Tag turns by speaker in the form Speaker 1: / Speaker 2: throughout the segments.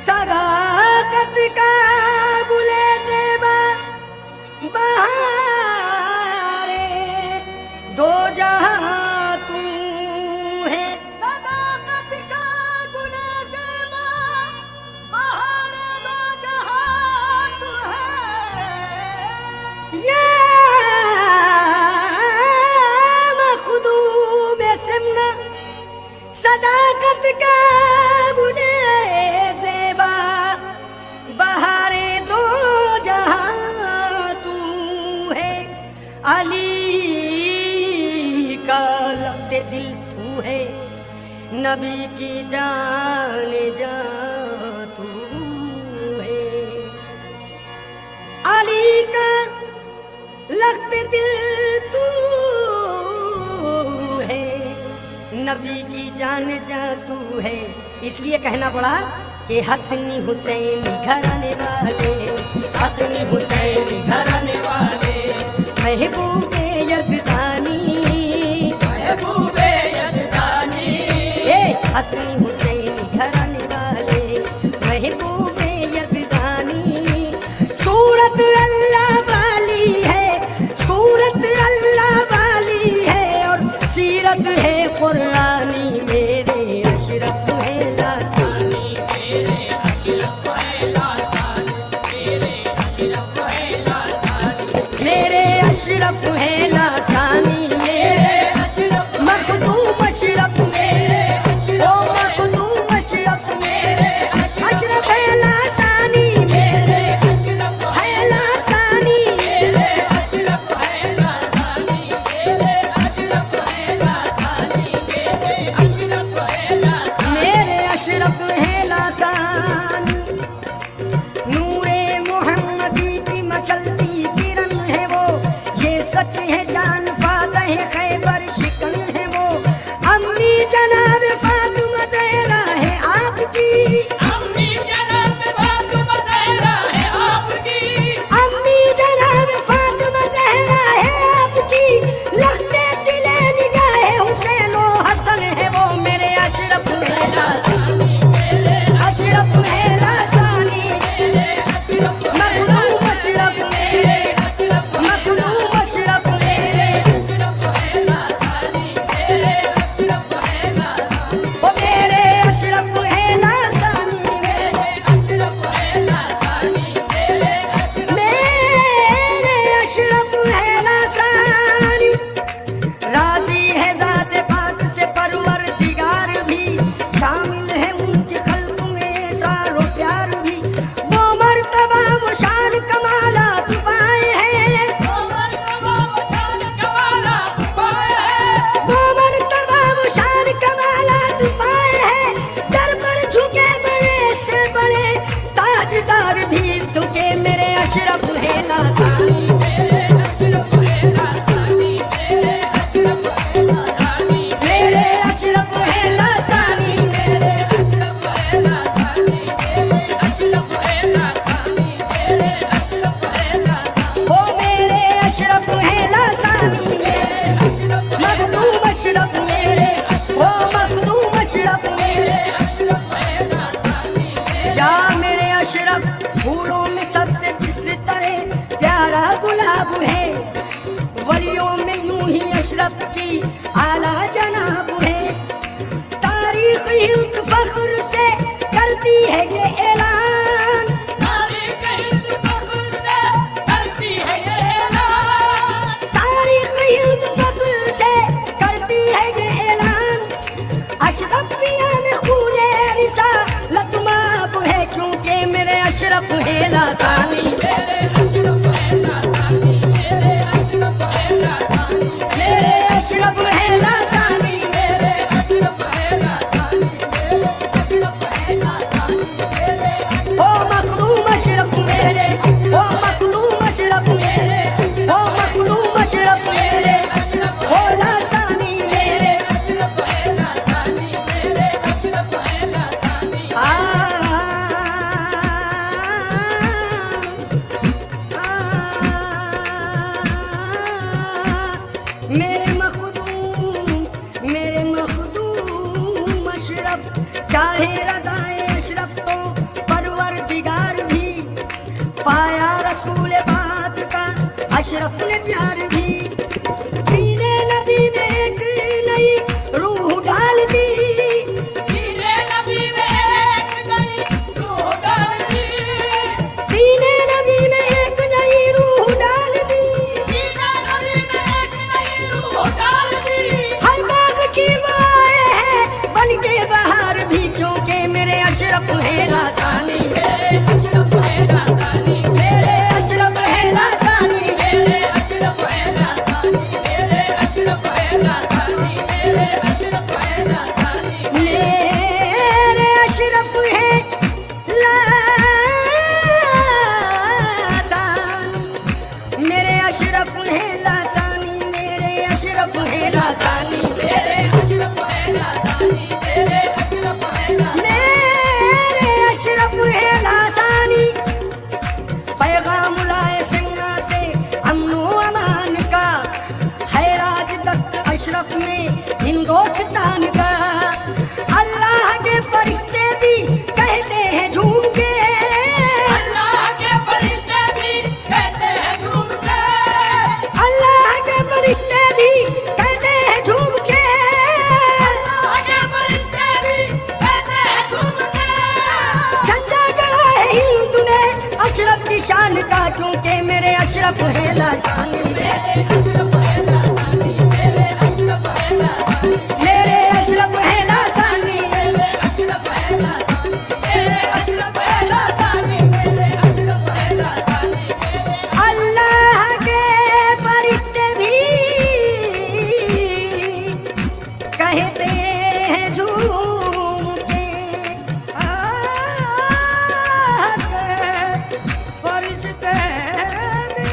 Speaker 1: सदाकत का गुले जेबा बहारे दो जहां तू है।
Speaker 2: सदाकत का गुले ज़ेबा बहारे दो जहां तू है।
Speaker 1: या मखदूम सिमना सदाकत का गुले जेबा बहारे दो जहां तू है। अली का लगते दिल तू है, नबी की जान जा तू है। अली का लगते दिल तू है, नबी की जान जा तू है। इसलिए कहना पड़ा कि हसनी हुसैन घराने वाले, हसनी हुसैन घराने वाले, महबूबे यज़दानी,
Speaker 2: महबूबे यज़दानी।
Speaker 1: हसनी हुसैन घराने वाले, महबूबे यज़दानी। सूरत अल्लाह वाली है, सूरत अल्लाह वाली है, और सीरत है कुरानी। मेरे अशरफ है लासानी,
Speaker 2: मेरे अशरफ है लासानी, मेरे अशरफ है लासानी,
Speaker 1: मेरे अशरफ है लासानी, मेरे
Speaker 2: अशरफ
Speaker 1: मखदूम अशरफ,
Speaker 2: मेरे
Speaker 1: ओ मखदूम अशरफ,
Speaker 2: मेरे
Speaker 1: अशरफ है लासानी,
Speaker 2: मेरे अशरफ
Speaker 1: है लासानी।
Speaker 2: मेरे अशरफ है लासानी, मेरे अशरफ है लासानी, मेरे अशरफ है लासानी।
Speaker 1: मेरे अशरफ है लासानी। नूरे मोहम्मदी की मचलती किरण है वो, ये सच है जान फातह खैबर शिकन है वो। अम्मी जनाब फातिमा ज़हरा है आपकी,
Speaker 2: अम्मी जनाब फातिमा ज़हरा है आपकी,
Speaker 1: अम्मी जनाब फातिमा ज़हरा है आपकी। लगते दिले निगाहे हुसैन ओ हसन है वो। मेरे अशरफ है लासानी,
Speaker 2: मेरे
Speaker 1: अशरफ है लासानी,
Speaker 2: मेरे अशरफ
Speaker 1: मखदूम अशरफ,
Speaker 2: मेरे अशरफ
Speaker 1: मखदूम अशरफ, मेरे
Speaker 2: अशरफ है लासानी, मेरे अशरफ है लासानी,
Speaker 1: ओ मेरे अशरफ है लासानी,
Speaker 2: मेरे अशरफ है लासानी, मेरे अशरफ
Speaker 1: मेरे अशरफ है लासानी। राजी है ज़ात पाक से परवरदिगार भी, शामिल है उनके खल्क में सारो प्यार भी। वो मर्तबा वो शान कमालात पाए हैं,
Speaker 2: वो मर्तबा वो शान कमालात पाए हैं,
Speaker 1: वो मर्तबा वो शान कमालात पाए हैं। दर पर झुके बड़े से बड़े ताजदार भी झुके। मेरे अशरफ है लासानी,
Speaker 2: मेरे अशरफ है लासानी, मेरे अशरफ है लासानी,
Speaker 1: मेरे अशरफ है लासानी,
Speaker 2: मेरे अशरफ है लासानी, मेरे अशरफ है लासानी, मेरे अशरफ है लासानी,
Speaker 1: ओ मेरे अशरफ है लासानी,
Speaker 2: मेरे अशरफ
Speaker 1: मखदूम अशरफ, मेरे ओ मखदूम अशरफ, मेरे
Speaker 2: अशरफ है लासानी,
Speaker 1: या मेरे अशरफ फूलों में सबसे जिस तरह प्यारा गुलाब है, वलियों में यूं ही अशरफ की आला जनाब है। तारीख हिंद फख्र से करती है ये ऐलान,
Speaker 2: तारीख हिंद फख्र से करती है ये ऐलान,
Speaker 1: तारीख हिंद फख्र से करती है ये ऐलान। अशरफ पिया में खूने रिसालत माब है, क्योंकि मेरे अशरफ है लासानी,
Speaker 2: मेरे अशरफ है लासानी, मेरे अशरफ है लासानी,
Speaker 1: मेरे अशरफ है लासानी।
Speaker 2: मेरे अशरफ है लासानी, मेरे अशरफ है लासानी, मेरे
Speaker 1: ओ मखदूम अशरफ, मेरे ओ मखदूम अशरफ, मेरे ओ मखदूम अशरफ, मेरे ओ लासानी, मेरे
Speaker 2: अशरफ है लासानी, मेरे अशरफ है लासानी।
Speaker 1: आ चाहे रज़ाए अशरफ तो पर अशरफ ने प्यार भी सीने नबी में एक नई रूह डाल दी।
Speaker 2: सीने नबी में एक नई रूह डाल दी।
Speaker 1: सीने नबी में एक नई रूह डाल दी।
Speaker 2: सीने नबी में एक नई रूह डाल दी।
Speaker 1: हर बाग की वो आए हैं बन के बहार भी, क्योंकि मेरे अशरफ है लासानी।
Speaker 2: मेरे अशरफ है लासानी।
Speaker 1: मेरे अशरफ है लासानी।
Speaker 2: मेरे अशरफ है लासानी। मेरे अशरफ है लासानी। मेरे अशरफ है लासानी।
Speaker 1: मेरे अशरफ है लासानी। मेरे अशरफ है लासानी। मेरे अशरफ है लासानी।
Speaker 2: मेरे अशरफ है लासानी। मेरे अशरफ है लासानी।
Speaker 1: मेरे अशरफ है लासानी। पैगाम लाए सिन्ना से अमनो अमान का, है राज दस्त अशरफ में हिंदुस्तान का। अल्लाह के फरिश्ते भी कहते हैं झूम के,
Speaker 2: अल्लाह के फरिश्ते भी कहते हैं झूम के।
Speaker 1: अल्लाह के फरिश्ते भी कहते हैं झूम के।
Speaker 2: अल्लाह के फरिश्ते भी कहते हैं झूम के।
Speaker 1: झंडा गड़ा है हिंदू ने अशरफ की शान का, क्योंकि मेरे अशरफ है लासानी।
Speaker 2: मेरे अशरफ है लासानी। मेरे अशरफ है लासानी।
Speaker 1: मेरे अशरफ है लासानी।
Speaker 2: मेरे अशरफ है लासानी। मेरे अशरफ है लासानी। मेरे अशरफ है लासानी।
Speaker 1: अल्लाह के फरिश्ते भी कहते हैं झूम के। अल्लाह के फरिश्ते भी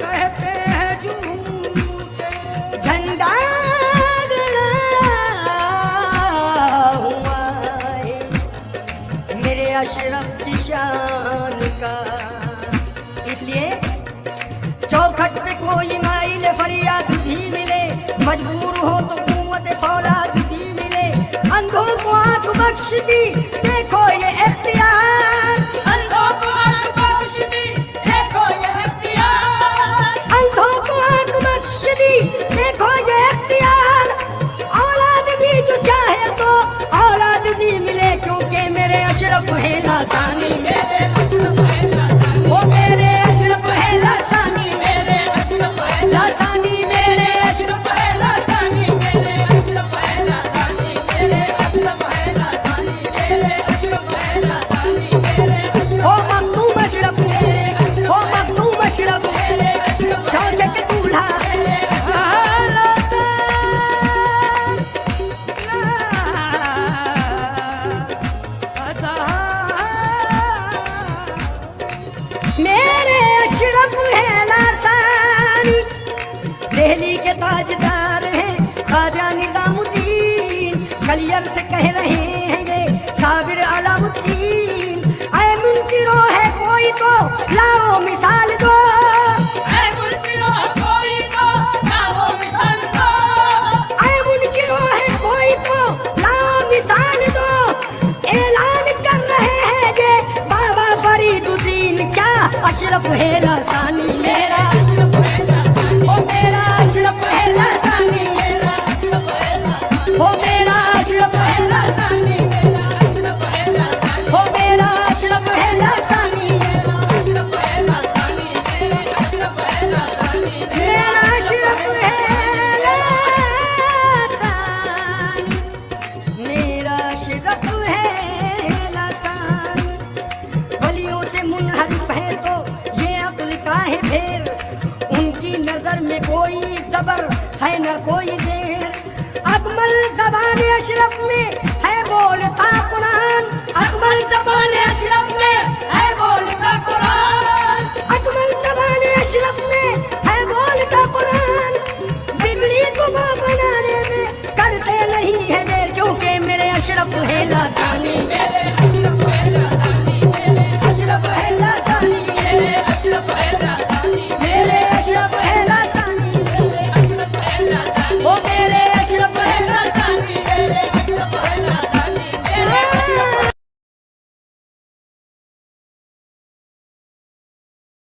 Speaker 1: कहते हैं झूम के। झंडा गड़ा हुआ है मेरे अशरफ की शान का। इसलिए चौखट पे कोई माइल फरियाद भी मिले, मजबूर हो तो कुव्वत फौलाद भी मिले। अंधों को आंख बख्श दी देखो ये इख्तियार।
Speaker 2: अंधों को आंख बख्श दी देखो ये इख्तियार।
Speaker 1: अंधों को आंख बख्श दी देखो ये इख्तियार। औलाद भी जो चाहे तो औलाद भी मिले, क्योंकि मेरे अशरफ है लासानी।
Speaker 2: मेरे अशरफ है लासानी।
Speaker 1: वो मेरे अशरफ है लासानी।
Speaker 2: मेरे अशरफ है
Speaker 1: लासानी मेरे
Speaker 2: अशरफ है लासानी। मेरे अशरफ है लासानी। मेरे अशरफ है लासानी। मेरे अशरफ है लासानी। मेरे अशरफ
Speaker 1: हो मखदूम अशरफ मेरे, हो मखदूम अशरफ
Speaker 2: मेरे अशरफ
Speaker 1: सोचे के दूल्हा। मेरे अशरफ है लासानी। दिल्ली के ताजदार हैं ख्वाजा निजामुद्दीन, कलियर से कह रहे हैं ये साबिर अलाउद्दीन। ऐ मुनकिरो है कोई तो लाओ मिसाल दो।
Speaker 2: ऐ मुनकिरो कोई तो लाओ मिसाल दो।
Speaker 1: ऐ मुनकिरो है कोई तो लाओ मिसाल दो। ऐलान कर रहे हैं ये बाबा फरीदुद्दीन, क्या अशरफ है लासानी। मेरा
Speaker 2: अशरफ है लासानी।
Speaker 1: ओ मेरा अशरफ है लासानी।
Speaker 2: मेरा अशरफ है लासानी।
Speaker 1: ओ मेरा अशरफ है लासानी।
Speaker 2: मेरा अशरफ है लासानी।
Speaker 1: ओ मेरा अशरफ है लासानी।
Speaker 2: मेरा अशरफ है लासानी। मेरा अशरफ है लासानी।
Speaker 1: मेरा अशरफ है लासानी। मेरा अशरफ है लासानी। वलियों से मुनहरिफ है तो ये अक्ल का है फेर, उनकी नजर में कोई जबर है न कोई जेर। अकमल ज़बान अशरफ में है बोलता कुरान। अकमल ज़बान अशरफ में है बोलता कुरान। अकमल ज़बान अशरफ में है बोलता कुरान। बिगड़ी को बनाने में करते नहीं है देर, क्योंकि मेरे अशरफ है लासानी।